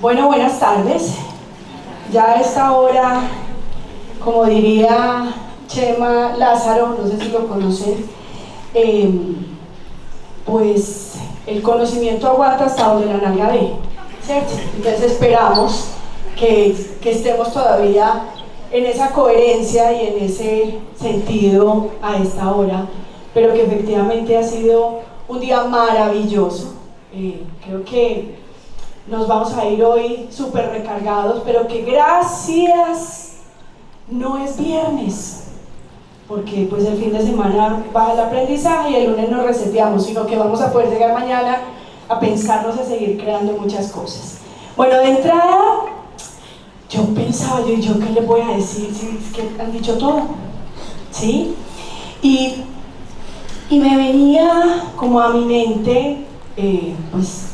Bueno, buenas tardes. Ya a esta hora, como diría Chema Lázaro, no sé si lo conocen, pues el conocimiento aguanta hasta donde la nalga ve, ¿cierto? Entonces esperamos que estemos todavía en esa coherencia y en ese sentido a esta hora, pero que efectivamente ha sido un día maravilloso. Creo que nos vamos a ir hoy súper recargados, pero que gracias no es viernes, porque pues el fin de semana baja el aprendizaje y el lunes nos reseteamos, sino que vamos a poder llegar mañana a pensarnos y seguir creando muchas cosas. Bueno, de entrada, yo pensaba, yo qué les voy a decir, si es que han dicho todo, ¿sí? Y me venía como a mi mente, pues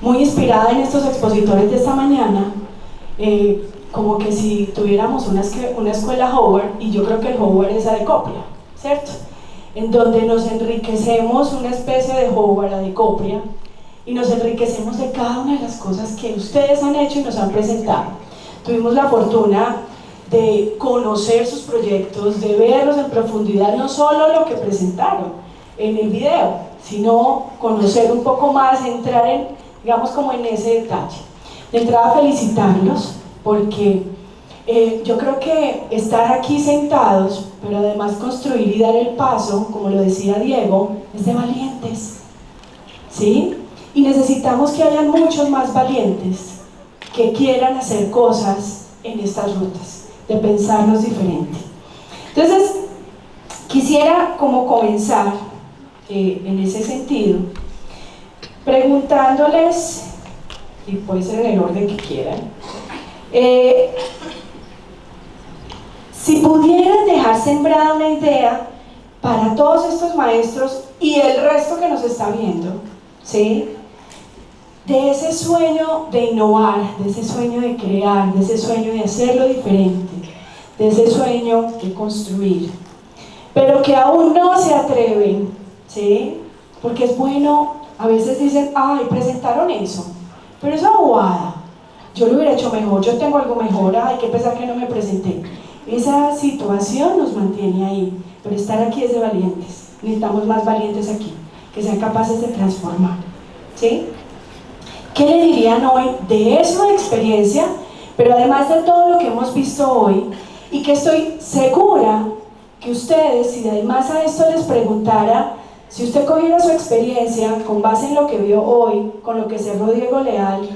muy inspirada en estos expositores de esta mañana, como que si tuviéramos una escuela Howard, y yo creo que el Howard es Adecopria, ¿cierto? En donde nos enriquecemos, una especie de Howard Adecopria, y nos enriquecemos de cada una de las cosas que ustedes han hecho y nos han presentado. Tuvimos la fortuna de conocer sus proyectos, de verlos en profundidad, no solo lo que presentaron en el video, sino conocer un poco más, entrar en, digamos, como en ese detalle. De entrada, felicitarlos, porque yo creo que estar aquí sentados, pero además construir y dar el paso, como lo decía Diego, es de valientes, ¿sí? Y necesitamos que haya muchos más valientes que quieran hacer cosas en estas rutas, de pensarnos diferente. Entonces, quisiera como comenzar en ese sentido, preguntándoles, y puede ser en el orden que quieran, si pudieran dejar sembrada una idea para todos estos maestros y el resto que nos está viendo, ¿sí? De ese sueño de innovar, de ese sueño de crear, de ese sueño de hacerlo diferente, de ese sueño de construir, pero que aún no se atreven, ¿sí? Porque es bueno, a veces dicen, ay, presentaron eso, pero esa bobada, yo lo hubiera hecho mejor, yo tengo algo mejor, ay, qué pesar que no me presenté. Esa situación nos mantiene ahí, pero estar aquí es de valientes. Necesitamos más valientes aquí, que sean capaces de transformar, ¿sí? ¿Qué le dirían hoy de eso de experiencia, pero además de todo lo que hemos visto hoy, y que estoy segura que ustedes, si además a esto les preguntara, si usted cogiera su experiencia con base en lo que vio hoy, con lo que cerró Diego Leal,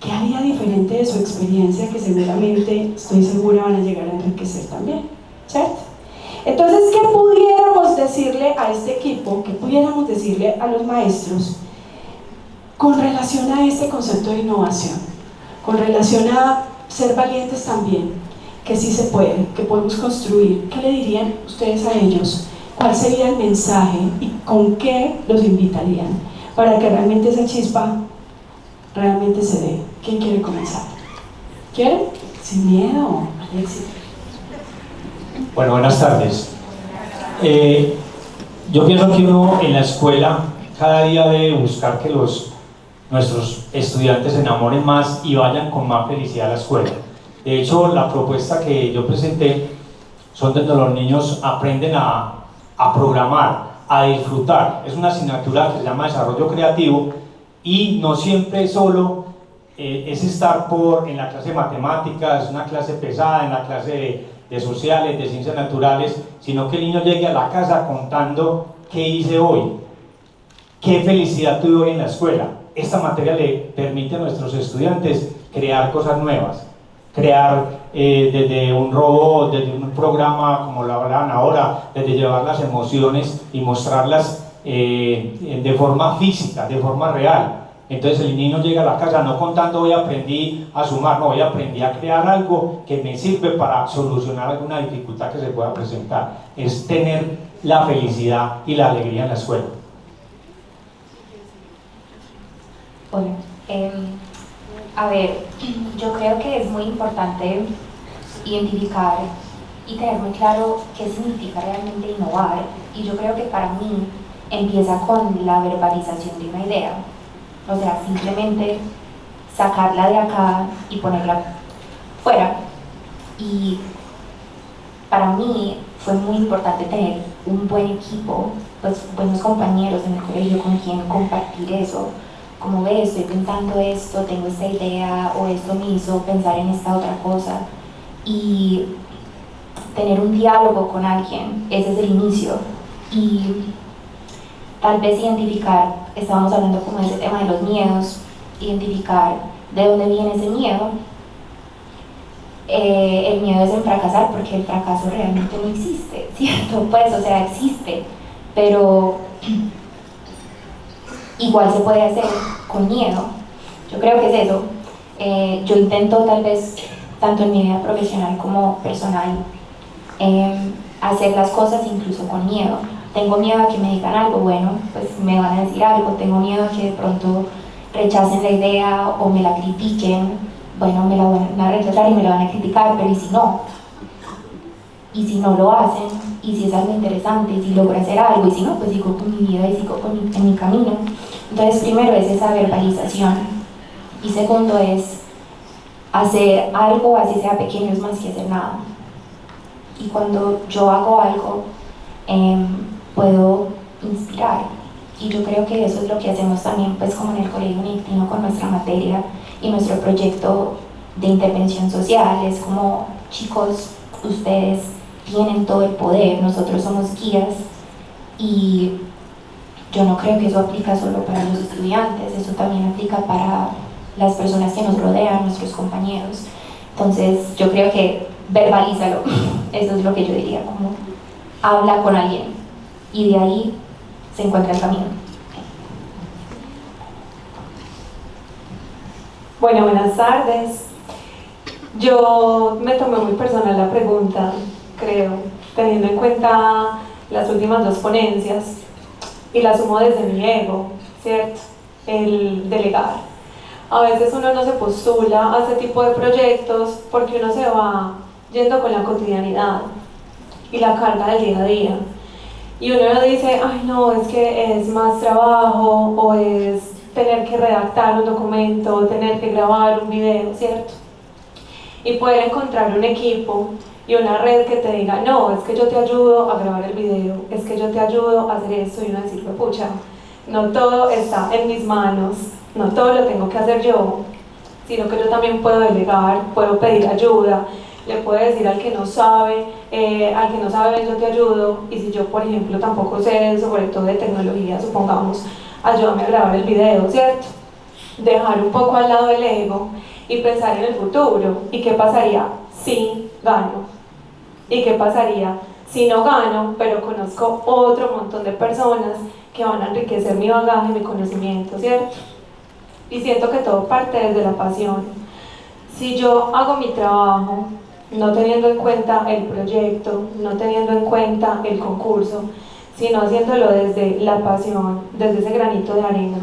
¿qué haría diferente de su experiencia? Que seguramente, estoy segura, van a llegar a enriquecer también, ¿cierto? Entonces, ¿qué pudiéramos decirle a este equipo, qué pudiéramos decirle a los maestros con relación a este concepto de innovación, con relación a ser valientes también, que sí se puede, que podemos construir? ¿Qué le dirían ustedes a ellos? ¿Cuál sería el mensaje y con qué los invitarían para que realmente esa chispa realmente se dé? ¿Quién quiere comenzar? ¿Quieren? Sin miedo, Alexis. Bueno, buenas tardes. Yo pienso que uno en la escuela cada día debe buscar que nuestros estudiantes se enamoren más y vayan con más felicidad a la escuela. De hecho, la propuesta que yo presenté son donde los niños aprenden a programar, a disfrutar. Es una asignatura que se llama Desarrollo Creativo y no siempre solo es estar en la clase de matemáticas, una clase pesada, en la clase de sociales, de ciencias naturales, sino que el niño llegue a la casa contando qué hice hoy, qué felicidad tuve hoy en la escuela. Esta materia le permite a nuestros estudiantes crear cosas nuevas, crear desde un robot, desde un programa como lo hablaban ahora, desde llevar las emociones y mostrarlas de forma física, de forma real. Entonces el niño llega a la casa no contando hoy aprendí a sumar, no, hoy aprendí a crear algo que me sirve para solucionar alguna dificultad que se pueda presentar. Es tener la felicidad y la alegría en la escuela. Hola. A ver, yo creo que es muy importante identificar y tener muy claro qué significa realmente innovar, y yo creo que para mí empieza con la verbalización de una idea. O sea, simplemente sacarla de acá y ponerla fuera. Y para mí fue muy importante tener un buen equipo, pues buenos compañeros en el colegio con quien compartir eso. Como ves, estoy pensando esto, tengo esta idea, o esto me hizo pensar en esta otra cosa. Y tener un diálogo con alguien, ese es el inicio. Y tal vez identificar, estábamos hablando como de ese tema de los miedos, identificar de dónde viene ese miedo. El miedo es en fracasar, porque el fracaso realmente no existe, ¿cierto? Pues, o sea, existe, pero igual se puede hacer con miedo. Yo creo que es eso. Yo intento tal vez, tanto en mi vida profesional como personal, hacer las cosas incluso con miedo. Tengo miedo a que me digan algo, bueno, pues me van a decir algo. Tengo miedo a que de pronto rechacen la idea o me la critiquen. Bueno, me la van a rechazar y me la van a criticar, pero ¿y si no? ¿Y si no lo hacen? ¿Y si es algo interesante? ¿Y si logro hacer algo? ¿Y si no? Pues sigo con mi vida y sigo en mi camino. Entonces, primero es esa verbalización. Y segundo es hacer algo, así sea pequeño, es más que hacer nada. Y cuando yo hago algo, puedo inspirar. Y yo creo que eso es lo que hacemos también, pues como en el Colegio Benedictino con nuestra materia y nuestro proyecto de intervención social. Es como, chicos, ustedes tienen todo el poder, nosotros somos guías, y yo no creo que eso aplica solo para los estudiantes, eso también aplica para las personas que nos rodean, nuestros compañeros. Entonces yo creo que verbalízalo, eso es lo que yo diría, como habla con alguien y de ahí se encuentra el camino. Bueno, buenas tardes. Yo me tomé muy personal la pregunta, creo, teniendo en cuenta las últimas dos ponencias, y la sumo desde mi ego, ¿cierto? El delegar. A veces uno no se postula a este tipo de proyectos porque uno se va yendo con la cotidianidad y la carga del día a día. Y uno dice, ay no, es que es más trabajo, o es tener que redactar un documento, o tener que grabar un video, ¿cierto? Y poder encontrar un equipo y una red que te diga, no, es que yo te ayudo a grabar el video, es que yo te ayudo a hacer esto, y uno decir, pucha, no todo está en mis manos, no todo lo tengo que hacer yo, sino que yo también puedo delegar, puedo pedir ayuda, le puedo decir al que no sabe, ven, yo te ayudo. Y si yo, por ejemplo, tampoco sé sobre todo de tecnología, supongamos, ayúdame a grabar el video, ¿cierto? Dejar un poco al lado el ego y pensar en el futuro, y qué pasaría si gano, y qué pasaría si no gano, pero conozco otro montón de personas que van a enriquecer mi bagaje, mi conocimiento, ¿cierto? Y siento que todo parte desde la pasión. Si yo hago mi trabajo no teniendo en cuenta el proyecto, no teniendo en cuenta el concurso, sino haciéndolo desde la pasión, desde ese granito de arena,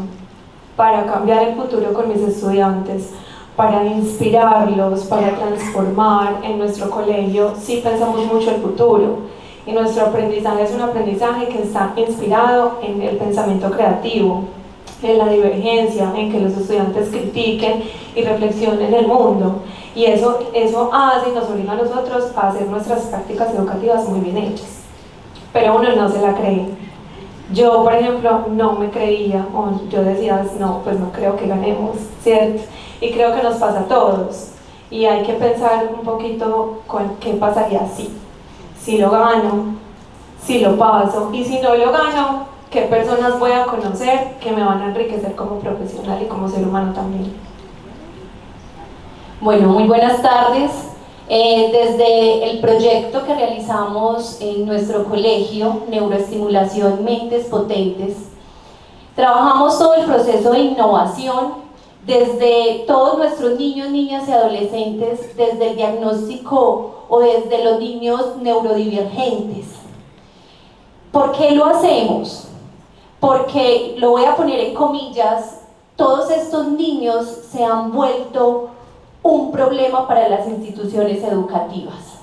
para cambiar el futuro con mis estudiantes, para inspirarlos, para transformar en nuestro colegio, sí pensamos mucho el futuro, y nuestro aprendizaje es un aprendizaje que está inspirado en el pensamiento creativo, en la divergencia, en que los estudiantes critiquen y reflexionen el mundo, y eso hace y nos obliga a nosotros a hacer nuestras prácticas educativas muy bien hechas, pero uno no se la cree. Yo, por ejemplo, no me creía, o yo decía, no, pues no creo que ganemos, ¿cierto? Y creo que nos pasa a todos, y hay que pensar un poquito con qué pasaría si lo gano, si lo paso, y si no lo gano, qué personas voy a conocer que me van a enriquecer como profesional y como ser humano también. Bueno, muy buenas tardes. Desde el proyecto que realizamos en nuestro colegio, Neuroestimulación Mentes Potentes, trabajamos todo el proceso de innovación desde todos nuestros niños, niñas y adolescentes, desde el diagnóstico o desde los niños neurodivergentes. ¿Por qué lo hacemos? Porque, lo voy a poner en comillas, todos estos niños se han vuelto un problema para las instituciones educativas,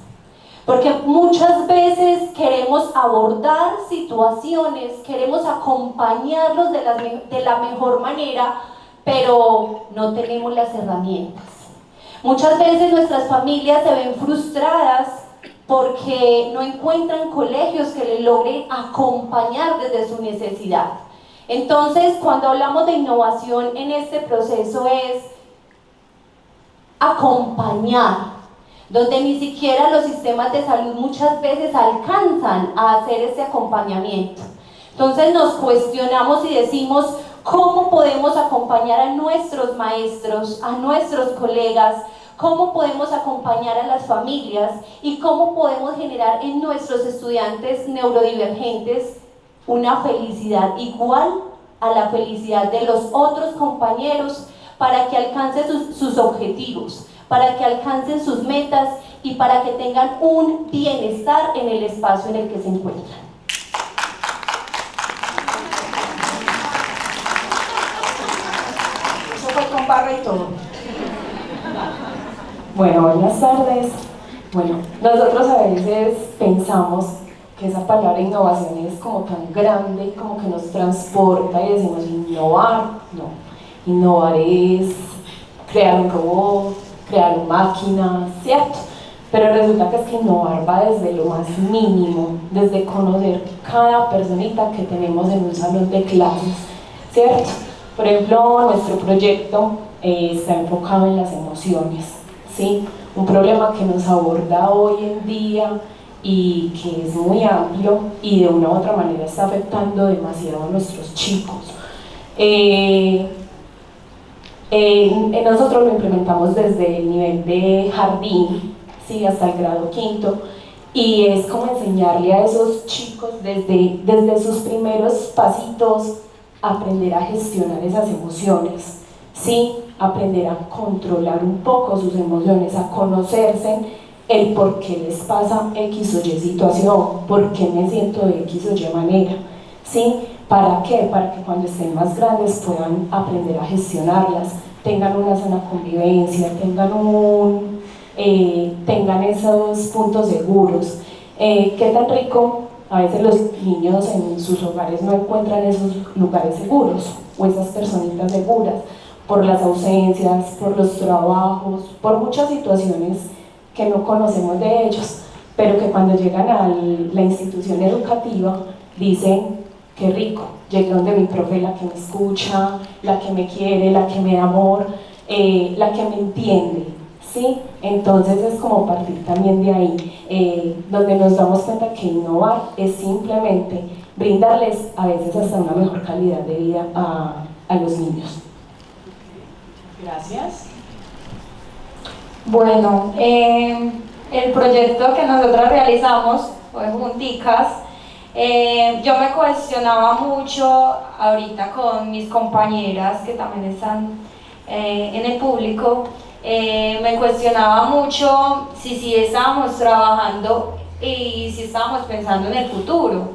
porque muchas veces queremos abordar situaciones, queremos acompañarlos de la mejor manera, pero no tenemos las herramientas. Muchas veces nuestras familias se ven frustradas porque no encuentran colegios que les logren acompañar desde su necesidad. Entonces, cuando hablamos de innovación en este proceso es acompañar, donde ni siquiera los sistemas de salud muchas veces alcanzan a hacer ese acompañamiento. Entonces nos cuestionamos y decimos, ¿cómo podemos acompañar a nuestros maestros, a nuestros colegas? ¿Cómo podemos acompañar a las familias? ¿Y cómo podemos generar en nuestros estudiantes neurodivergentes una felicidad igual a la felicidad de los otros compañeros para que alcancen sus objetivos, para que alcancen sus metas y para que tengan un bienestar en el espacio en el que se encuentran? Eso fue con barra y todo. Bueno, buenas tardes. Bueno, nosotros a veces pensamos que esa palabra innovación es como tan grande, como que nos transporta y decimos innovar. No, innovar es crear un robot, crear una máquina, ¿cierto? Pero resulta que es que innovar va desde lo más mínimo, desde conocer cada personita que tenemos en un salón de clases, ¿cierto? Por ejemplo, nuestro proyecto está enfocado en las emociones, ¿sí? Un problema que nos aborda hoy en día y que es muy amplio y de una u otra manera está afectando demasiado a nuestros chicos. Nosotros lo implementamos desde el nivel de jardín, ¿sí? Hasta el grado quinto, y es como enseñarle a esos chicos desde sus primeros pasitos a aprender a gestionar esas emociones, ¿sí? Aprender a controlar un poco sus emociones, a conocerse el por qué les pasa X o Y situación, por qué me siento de X o Y manera, ¿sí? ¿Para qué? Para que cuando estén más grandes puedan aprender a gestionarlas, tengan una sana convivencia, tengan esos puntos seguros. ¿Qué tan rico? A veces los niños en sus hogares no encuentran esos lugares seguros o esas personitas seguras por las ausencias, por los trabajos, por muchas situaciones que no conocemos de ellos, pero que cuando llegan a la institución educativa dicen, qué rico, llegué donde mi profe, la que me escucha, la que me quiere, la que me da amor, la que me entiende, ¿sí? Entonces es como partir también de ahí, donde nos damos cuenta que innovar es simplemente brindarles a veces hasta una mejor calidad de vida a los niños. Gracias. Bueno, el proyecto que nosotros realizamos fue Junticas. Yo me cuestionaba mucho ahorita con mis compañeras que también están en el público, me cuestionaba mucho si estábamos trabajando y si estábamos pensando en el futuro.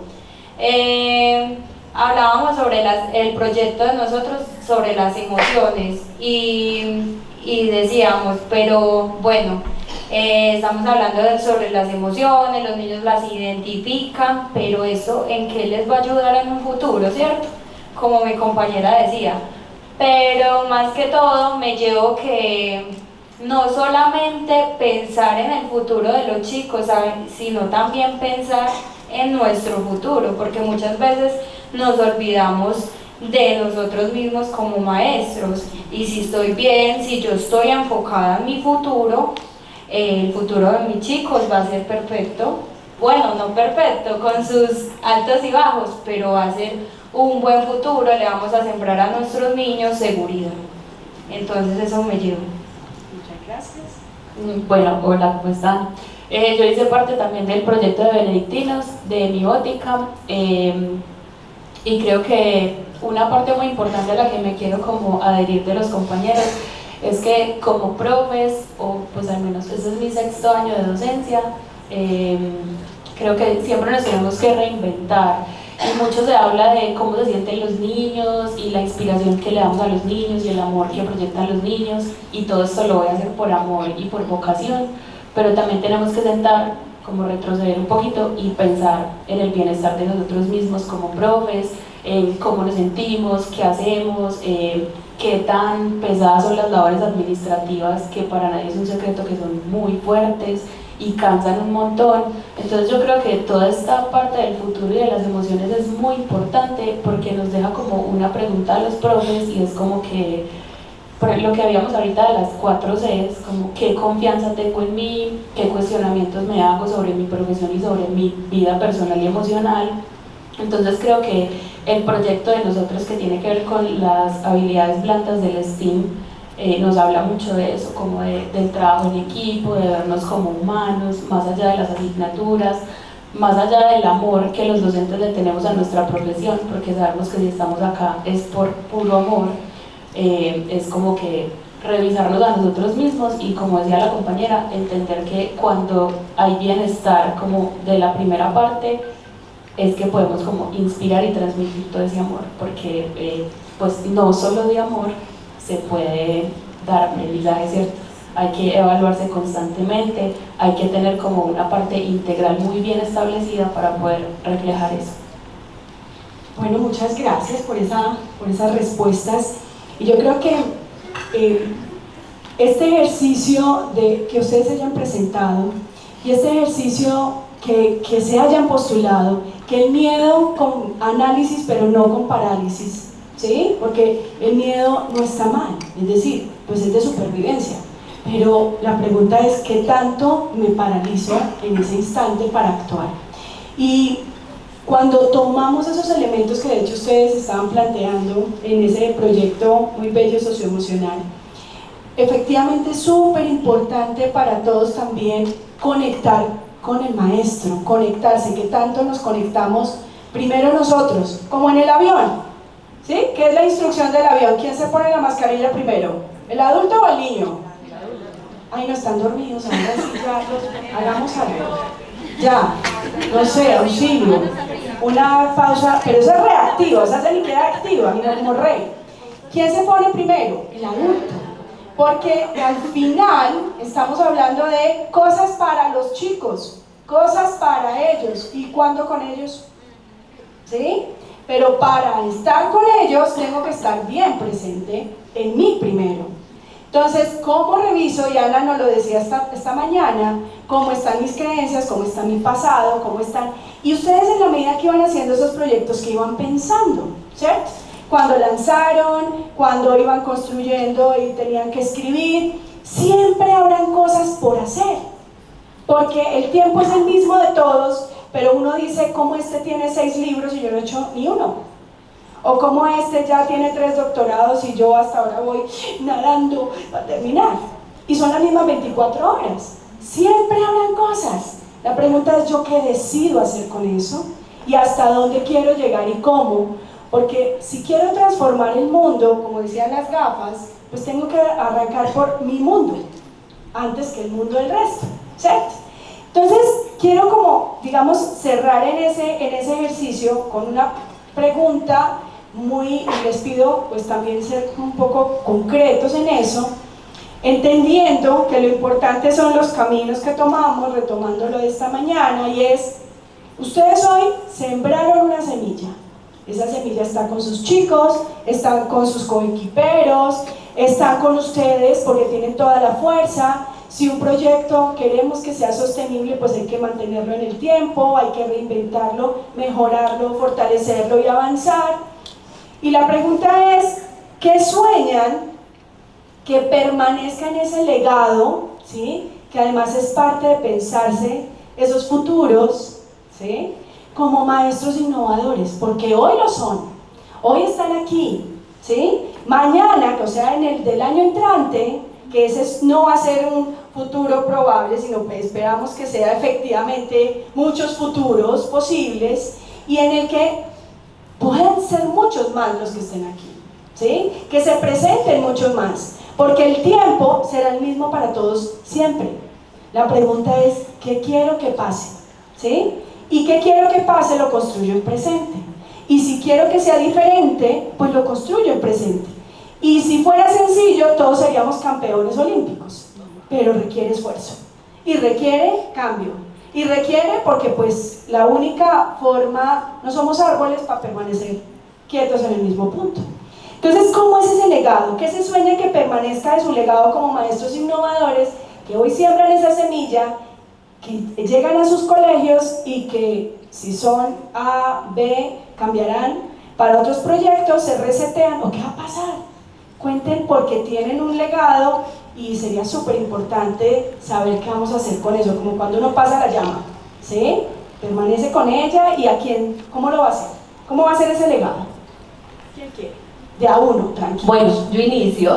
Hablábamos sobre el proyecto de nosotros sobre las emociones y decíamos, pero bueno, estamos hablando sobre las emociones, los niños las identifican, pero eso ¿en qué les va a ayudar en un futuro, cierto? Como mi compañera decía, pero más que todo me llevo que no solamente pensar en el futuro de los chicos, ¿saben? Sino también pensar en nuestro futuro, porque muchas veces nos olvidamos de nosotros mismos como maestros, y si estoy bien, si yo estoy enfocada en mi futuro, el futuro de mis chicos va a ser perfecto, bueno, no perfecto, con sus altos y bajos, pero va a ser un buen futuro, le vamos a sembrar a nuestros niños seguridad. Entonces eso me lleva. Muchas gracias. Bueno, hola, ¿cómo están? Yo hice parte también del proyecto de Benedictinos, de Miótica, y creo que una parte muy importante a la que me quiero como adherir de los compañeros es que como profes, o pues al menos este es mi 6º año de docencia, creo que siempre nos tenemos que reinventar, y mucho se habla de cómo se sienten los niños y la inspiración que le damos a los niños y el amor que proyectan los niños, y todo esto lo voy a hacer por amor y por vocación, pero también tenemos que sentar, como retroceder un poquito y pensar en el bienestar de nosotros mismos como profes, en cómo nos sentimos, qué hacemos, qué tan pesadas son las labores administrativas, que para nadie es un secreto que son muy fuertes y cansan un montón. Entonces yo creo que toda esta parte del futuro y de las emociones es muy importante porque nos deja como una pregunta a los profes, y es como que, por lo que habíamos ahorita de las 4 Cs, como qué confianza tengo en mí, qué cuestionamientos me hago sobre mi profesión y sobre mi vida personal y emocional. Entonces creo que el proyecto de nosotros, que tiene que ver con las habilidades blandas del STEAM, nos habla mucho de eso, como del trabajo en equipo, de vernos como humanos, más allá de las asignaturas, más allá del amor que los docentes le tenemos a nuestra profesión, porque sabemos que si estamos acá es por puro amor. Es como que revisarnos a nosotros mismos y, como decía la compañera, entender que cuando hay bienestar como de la primera parte, es que podemos como inspirar y transmitir todo ese amor, porque pues no solo de amor se puede dar aprendizaje, ¿cierto? Hay que evaluarse constantemente, hay que tener como una parte integral muy bien establecida para poder reflejar eso. Bueno, muchas gracias por esas respuestas. Y yo creo que este ejercicio que ustedes hayan presentado y este ejercicio que se hayan postulado, que el miedo con análisis pero no con parálisis, ¿sí? Porque el miedo no está mal, es decir, pues es de supervivencia, pero la pregunta es ¿qué tanto me paralizo en ese instante para actuar? Y cuando tomamos esos elementos que de hecho ustedes estaban planteando en ese proyecto muy bello socioemocional, efectivamente es súper importante para todos también conectar con el maestro, conectarse, que tanto nos conectamos primero nosotros, como en el avión, ¿sí? ¿Qué es la instrucción del avión? ¿Quién se pone la mascarilla primero? ¿El adulto o el niño? Ay, no, están dormidos, ahora sí, ya, hagamos algo. Ya, no sé, auxilio, una pausa, pero eso es reactivo, esa se ni queda activa, mira como rey. ¿Quién se pone primero? El adulto, porque al final estamos hablando de cosas para los chicos, cosas para ellos. ¿Y cuándo con ellos? ¿Sí? Pero para estar con ellos tengo que estar bien presente en mí primero. Entonces, ¿cómo reviso? Y Ana nos lo decía esta mañana, cómo están mis creencias, cómo está mi pasado, cómo están... Y ustedes, en la medida que iban haciendo esos proyectos, que iban pensando, ¿cierto? Cuando lanzaron, cuando iban construyendo y tenían que escribir, siempre habrán cosas por hacer, porque el tiempo es el mismo de todos, pero uno dice, ¿cómo este tiene 6 libros y yo no he hecho ni uno? O como este ya tiene 3 doctorados y yo hasta ahora voy nadando para terminar. Y son las mismas 24 horas. Siempre habrán cosas. La pregunta es, ¿yo qué decido hacer con eso? ¿Y hasta dónde quiero llegar y cómo? Porque si quiero transformar el mundo, como decían las gafas, pues tengo que arrancar por mi mundo, antes que el mundo del resto, ¿cierto? Entonces, quiero como, digamos, cerrar en ese ejercicio con una pregunta muy, les pido pues también ser un poco concretos en eso, entendiendo que lo importante son los caminos que tomamos, retomando lo de esta mañana, y es, ustedes hoy sembraron una semilla, esa semilla está con sus chicos, están con sus coequiperos, están con ustedes porque tienen toda la fuerza. Si un proyecto queremos que sea sostenible, pues hay que mantenerlo en el tiempo, hay que reinventarlo, mejorarlo, fortalecerlo y avanzar. Y la pregunta es, ¿qué sueñan que permanezca en ese legado, ¿sí? Que además es parte de pensarse esos futuros, ¿sí? Como maestros innovadores, porque hoy lo son, hoy están aquí, ¿sí? Mañana, o sea, en el del año entrante, que ese no va a ser un futuro probable, sino que esperamos que sea efectivamente muchos futuros posibles, y en el que pueden ser muchos más los que estén aquí, ¿sí? Que se presenten muchos más, porque el tiempo será el mismo para todos siempre. La pregunta es, ¿qué quiero que pase? ¿Sí? Y qué quiero que pase lo construyo en presente. Y si quiero que sea diferente, pues lo construyo en presente. Y si fuera sencillo, todos seríamos campeones olímpicos, pero requiere esfuerzo y requiere cambio. Y requiere, porque pues la única forma, no somos árboles para permanecer quietos en el mismo punto. Entonces, ¿cómo es ese legado? legado? ¿Qué se sueña que permanezca de su legado como maestros innovadores que hoy siembran esa semilla, que llegan a sus colegios y que si son A, B, cambiarán para otros proyectos, se resetean? ¿O qué va a pasar? Cuenten, porque tienen un legado y sería súper importante saber qué vamos a hacer con eso, como cuando uno pasa la llama, ¿sí? Permanece con ella y a quién, ¿cómo lo va a hacer? ¿Cómo va a ser ese legado? ¿Quién quiere? De a uno, tranquilo. Bueno, yo inicio.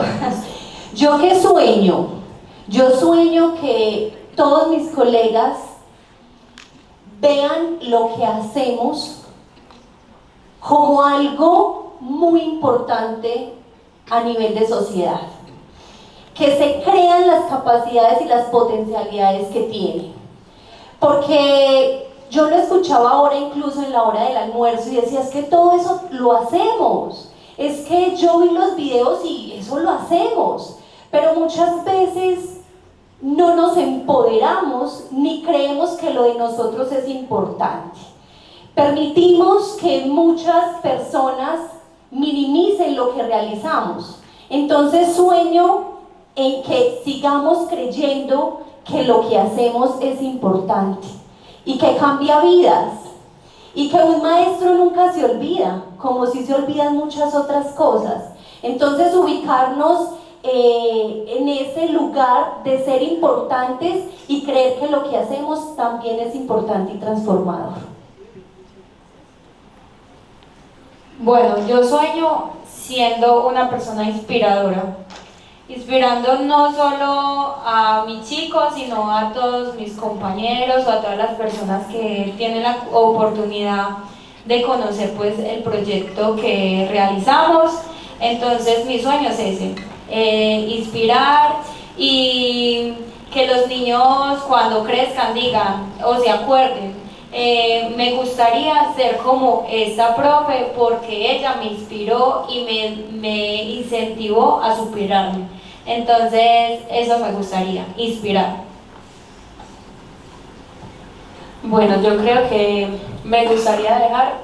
¿Yo qué sueño? Yo sueño que todos mis colegas vean lo que hacemos como algo muy importante a nivel de sociedad, que se crean las capacidades y las potencialidades que tiene, porque yo lo escuchaba ahora incluso en la hora del almuerzo y decía, es que todo eso lo hacemos, es que yo vi los videos y eso lo hacemos, pero muchas veces no nos empoderamos ni creemos que lo de nosotros es importante. Permitimos que muchas personas minimicen lo que realizamos. Entonces sueño en que sigamos creyendo que lo que hacemos es importante y que cambia vidas, y que un maestro nunca se olvida, como si se olvidan muchas otras cosas. Entonces ubicarnos en ese lugar de ser importantes y creer que lo que hacemos también es importante y transformador. Bueno, yo sueño siendo una persona inspiradora, inspirando no solo a mis chicos, sino a todos mis compañeros o a todas las personas que tienen la oportunidad de conocer pues el proyecto que realizamos. Entonces mi sueño es ese, inspirar y que los niños cuando crezcan digan o se acuerden, me gustaría ser como esta profe porque ella me inspiró y me incentivó a superarme. Entonces eso me gustaría, inspirar. Bueno, yo creo que me gustaría dejar,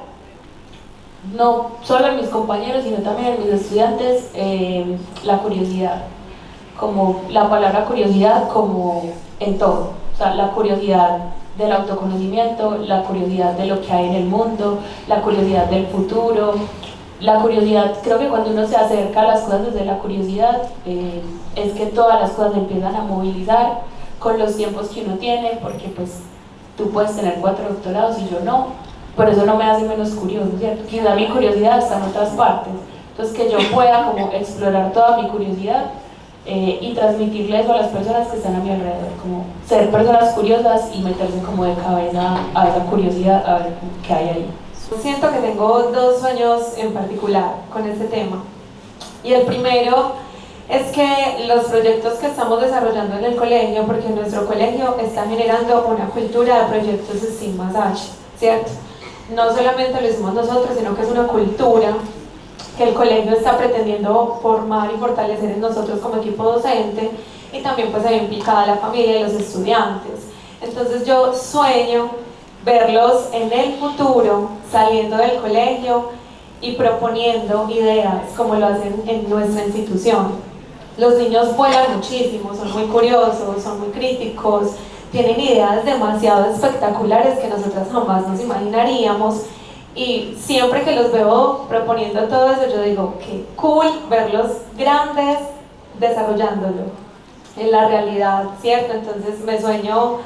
no solo en mis compañeros, sino también en mis estudiantes, la curiosidad. Como la palabra curiosidad, como en todo. O sea, la curiosidad del autoconocimiento, la curiosidad de lo que hay en el mundo, la curiosidad del futuro, la curiosidad. Creo que cuando uno se acerca a las cosas desde la curiosidad, es que todas las cosas empiezan a movilizar con los tiempos que uno tiene, porque pues tú puedes tener 4 doctorados y yo no, por eso no me hace menos curioso, ¿cierto? Quizá mi curiosidad está en otras partes, entonces que yo pueda como explorar toda mi curiosidad y transmitirle eso a las personas que están a mi alrededor, como ser personas curiosas y meterse como de cabeza a esa curiosidad, a ver qué hay ahí. Siento que tengo 2 sueños en particular con este tema, y el primero es que los proyectos que estamos desarrollando en el colegio, porque nuestro colegio está generando una cultura de proyectos STEAM+H, ¿cierto? No solamente lo hicimos nosotros, sino que es una cultura que el colegio está pretendiendo formar y fortalecer en nosotros como equipo docente, y también pues ahí implicada la familia y los estudiantes. Entonces yo sueño verlos en el futuro saliendo del colegio y proponiendo ideas como lo hacen en nuestra institución. Los niños vuelan muchísimo, son muy curiosos, son muy críticos, tienen ideas demasiado espectaculares que nosotras jamás nos imaginaríamos, y siempre que los veo proponiendo todo eso yo digo, qué cool verlos grandes desarrollándolo en la realidad, ¿cierto? Entonces me sueño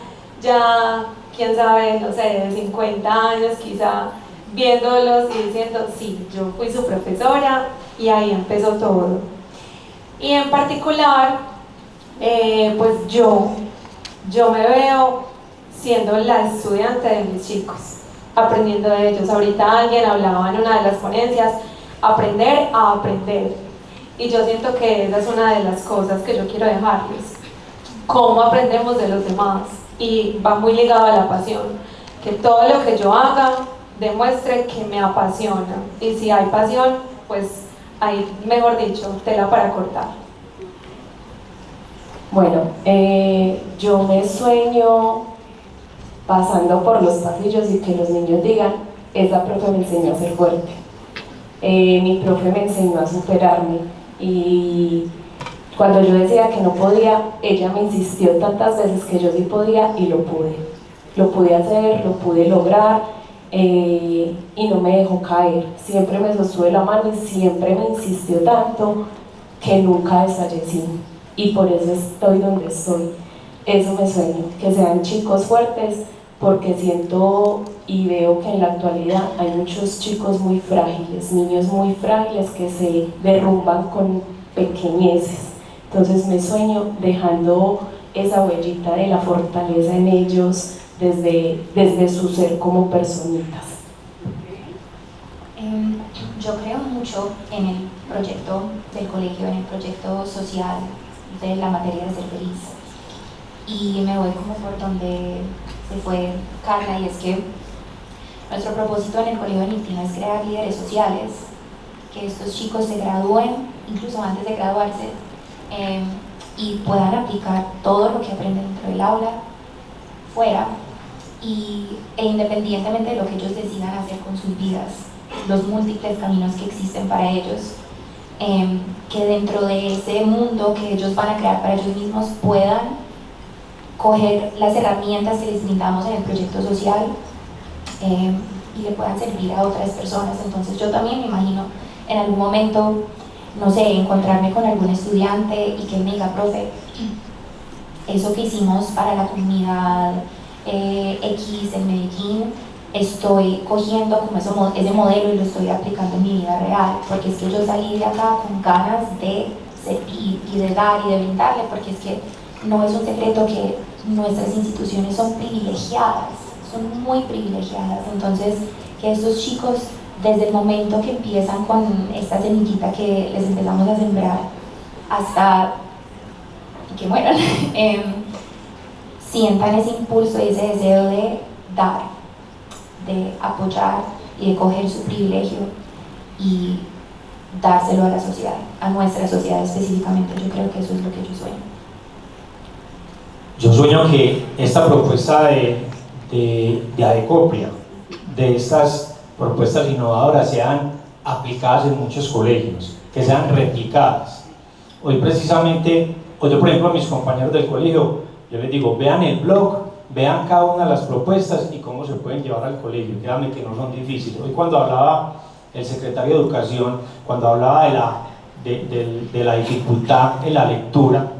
ya, quién sabe, no sé, de 50 años quizá, viéndolos y diciendo, sí, yo fui su profesora y ahí empezó todo. Y en particular, pues yo me veo siendo la estudiante de mis chicos, aprendiendo de ellos. Ahorita alguien hablaba en una de las ponencias, aprender a aprender. Y yo siento que esa es una de las cosas que yo quiero dejarles. Cómo aprendemos de los demás. Y va muy ligado a la pasión. Que todo lo que yo haga demuestre que me apasiona. Y si hay pasión, pues hay, mejor dicho, tela para cortar. Bueno, yo me sueño pasando por los pasillos y que los niños digan, esa profe me enseñó a ser fuerte, mi profe me enseñó a superarme, y cuando yo decía que no podía, ella me insistió tantas veces que yo sí podía y lo pude. Lo pude hacer, lo pude lograr y no me dejó caer. Siempre me sostuve la mano y siempre me insistió tanto que nunca desfallecí. Y por eso estoy donde estoy. Eso me sueño, que sean chicos fuertes, porque siento y veo que en la actualidad hay muchos chicos muy frágiles, niños muy frágiles que se derrumban con pequeñeces. Entonces me sueño dejando esa huellita de la fortaleza en ellos desde su ser como personitas. Yo creo mucho en el proyecto del colegio, en el proyecto social de la materia de ser feliz. Y me voy como por donde se fue Carla, y es que nuestro propósito en el Colegio Benedictino es crear líderes sociales, que estos chicos se gradúen, incluso antes de graduarse, y puedan aplicar todo lo que aprenden dentro del aula, fuera, e independientemente de lo que ellos decidan hacer con sus vidas, los múltiples caminos que existen para ellos, que dentro de ese mundo que ellos van a crear para ellos mismos puedan coger las herramientas que les brindamos en el proyecto social y le puedan servir a otras personas. Entonces yo también me imagino en algún momento, no sé, encontrarme con algún estudiante y que él me diga: profe, eso que hicimos para la comunidad X en Medellín, estoy cogiendo como ese modelo y lo estoy aplicando en mi vida real, porque es que yo salí de acá con ganas de servir y de dar y de brindarle, porque es que no es un secreto que nuestras instituciones son privilegiadas, son muy privilegiadas. Entonces, que estos chicos, desde el momento que empiezan con esta semillita que les empezamos a sembrar, hasta que mueran, sientan ese impulso y ese deseo de dar, de apoyar y de coger su privilegio y dárselo a la sociedad, a nuestra sociedad específicamente. Yo creo que eso es lo que yo sueño. Yo sueño que esta propuesta de Adecoplia, de estas propuestas innovadoras, sean aplicadas en muchos colegios, que sean replicadas. Hoy precisamente, yo por ejemplo a mis compañeros del colegio, yo les digo: vean el blog, vean cada una de las propuestas y cómo se pueden llevar al colegio. Créanme que no son difíciles. Hoy cuando hablaba el secretario de Educación, cuando hablaba de la dificultad en la lectura,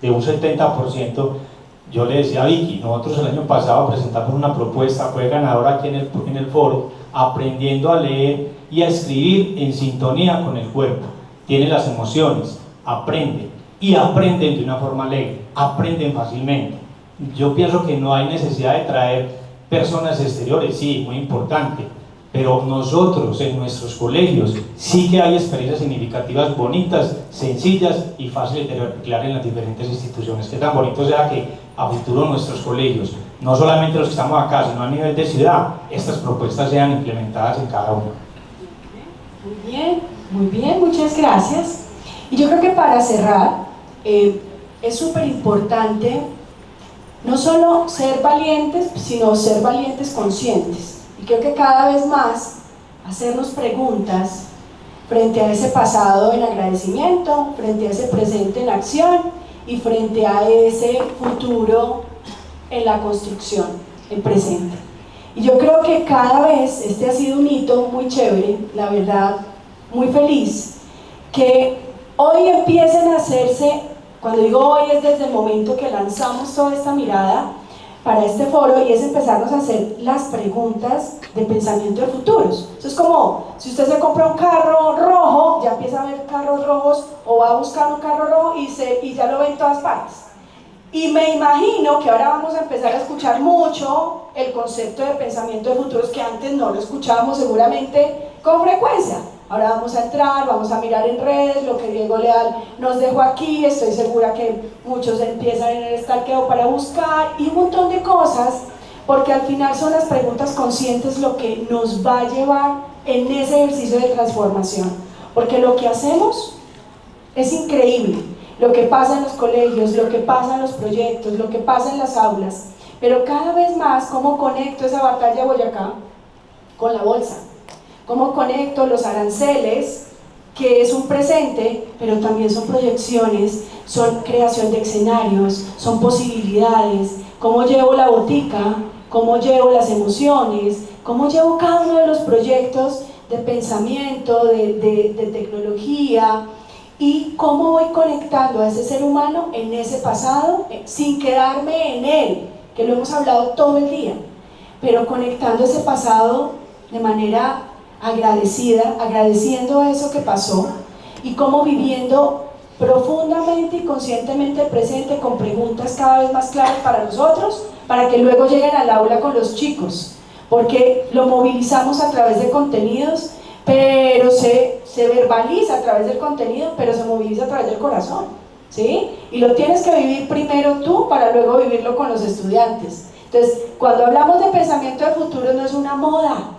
de un 70%, yo le decía a Vicky: nosotros el año pasado presentamos una propuesta, fue ganadora aquí en el foro, aprendiendo a leer y a escribir en sintonía con el cuerpo. Tiene las emociones, aprenden, y aprenden de una forma alegre, aprenden fácilmente. Yo pienso que no hay necesidad de traer personas exteriores, sí, muy importante, pero nosotros en nuestros colegios sí que hay experiencias significativas, bonitas, sencillas y fáciles de replicar en las diferentes instituciones. Qué tan bonito sea que a futuro nuestros colegios, no solamente los que estamos acá, sino a nivel de ciudad, estas propuestas sean implementadas en cada uno. Muy bien, muchas gracias. Y yo creo que para cerrar, es súper importante no solo ser valientes, sino ser valientes conscientes. Y creo que cada vez más hacernos preguntas frente a ese pasado en agradecimiento, frente a ese presente en acción y frente a ese futuro en la construcción, el presente. Y yo creo que cada vez este ha sido un hito muy chévere, la verdad, muy feliz, que hoy empiecen a hacerse, cuando digo hoy es desde el momento que lanzamos toda esta mirada para este foro, y es empezarnos a hacer las preguntas de pensamiento de futuros. Eso es como si usted se compra un carro rojo, ya empieza a ver carros rojos, o va a buscar un carro rojo y ya lo ve en todas partes. Y me imagino que ahora vamos a empezar a escuchar mucho el concepto de pensamiento de futuros, que antes no lo escuchábamos seguramente con frecuencia. Ahora vamos a entrar, vamos a mirar en redes lo que Diego Leal nos dejó aquí. Estoy segura que muchos empiezan en el stalkeo para buscar y un montón de cosas, porque al final son las preguntas conscientes lo que nos va a llevar en ese ejercicio de transformación. Porque lo que hacemos es increíble, lo que pasa en los colegios, lo que pasa en los proyectos, lo que pasa en las aulas, pero cada vez más cómo conecto esa batalla de Boyacá con la bolsa. ¿Cómo conecto los aranceles que es un presente, pero también son proyecciones, son creación de escenarios, son posibilidades, cómo llevo la botica, cómo llevo las emociones, cómo llevo cada uno de los proyectos de pensamiento, de tecnología, y cómo voy conectando a ese ser humano en ese pasado sin quedarme en él, que lo hemos hablado todo el día, pero conectando ese pasado de manera agradecida, agradeciendo eso que pasó, y cómo viviendo profundamente y conscientemente el presente con preguntas cada vez más claras para nosotros, para que luego lleguen al aula con los chicos, porque lo movilizamos a través de contenidos, pero se verbaliza a través del contenido, pero se moviliza a través del corazón, ¿sí? Y lo tienes que vivir primero tú para luego vivirlo con los estudiantes. Entonces, cuando hablamos de pensamiento de futuro, no es una moda,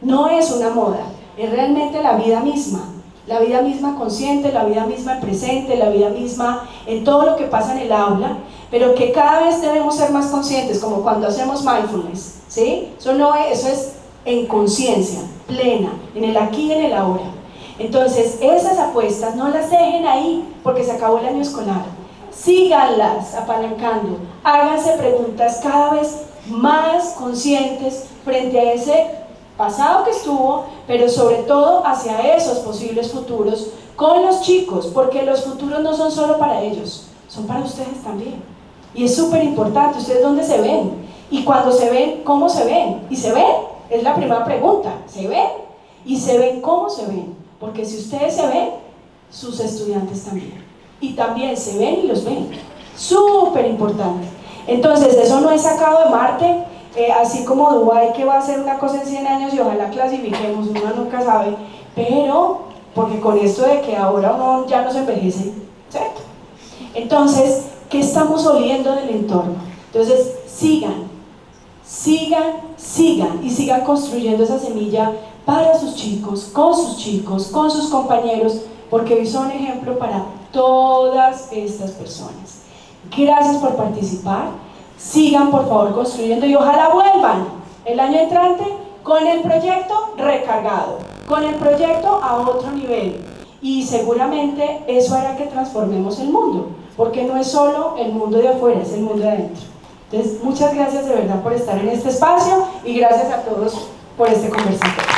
no es una moda, es realmente la vida misma consciente, la vida misma presente, la vida misma en todo lo que pasa en el aula, pero que cada vez debemos ser más conscientes, como cuando hacemos mindfulness, ¿sí? Eso es en conciencia plena, en el aquí y en el ahora. Entonces, esas apuestas no las dejen ahí porque se acabó el año escolar, síganlas apalancando, háganse preguntas cada vez más conscientes frente a ese pasado que estuvo, pero sobre todo hacia esos posibles futuros con los chicos, porque los futuros no son solo para ellos, son para ustedes también, y es súper importante. ¿Ustedes dónde se ven? Y cuando se ven, ¿cómo se ven? ¿Y se ven? Es la primera pregunta. ¿Se ven? Y se ven, ¿cómo se ven? Porque si ustedes se ven, sus estudiantes también, y también se ven y los ven, súper importante. Entonces, eso no es sacado de Marte, así como Dubái, que va a hacer una cosa en 100 años y ojalá clasifiquemos, uno nunca sabe, pero porque con esto de que ahora uno ya no se envejece, ¿cierto? Entonces, ¿qué estamos oliendo del entorno? Entonces, sigan y sigan construyendo esa semilla para sus chicos, con sus compañeros, porque hoy son ejemplo para todas estas personas. Gracias por participar, sigan por favor construyendo y ojalá vuelvan el año entrante con el proyecto recargado, con el proyecto a otro nivel, y seguramente eso hará que transformemos el mundo, porque no es solo el mundo de afuera, es el mundo de adentro. Entonces, muchas gracias de verdad por estar en este espacio y gracias a todos por este conversatorio.